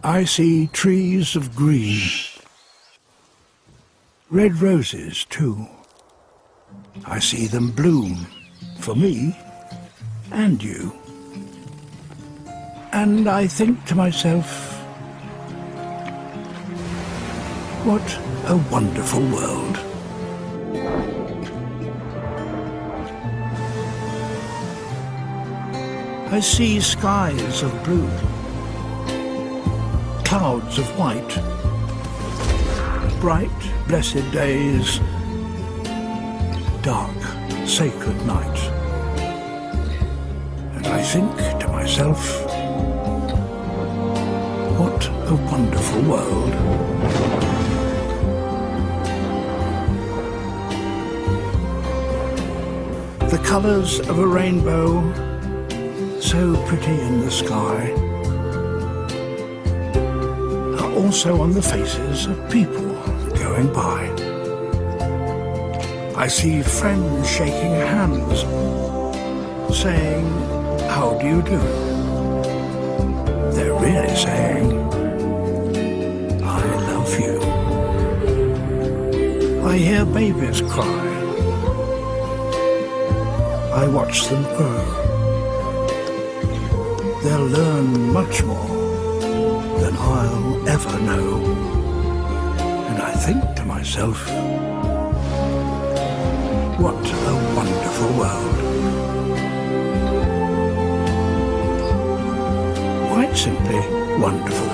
I see trees of green, red roses too. I see them bloom for me and you. And I think to myself, what a wonderful world. I see skies of blue, clouds of white, bright, blessed days, dark, sacred night. And I think to myself, what a wonderful world. The colours of a rainbow, so pretty in the sky, are also on the faces of people going by. I see friends shaking hands, saying, "How do you do?" They're really saying, "I love you." I hear babies cry. I watch them grow. They'll learn much more than I'll ever know. And I think to myself, what a wonderful world. Quite simply wonderful.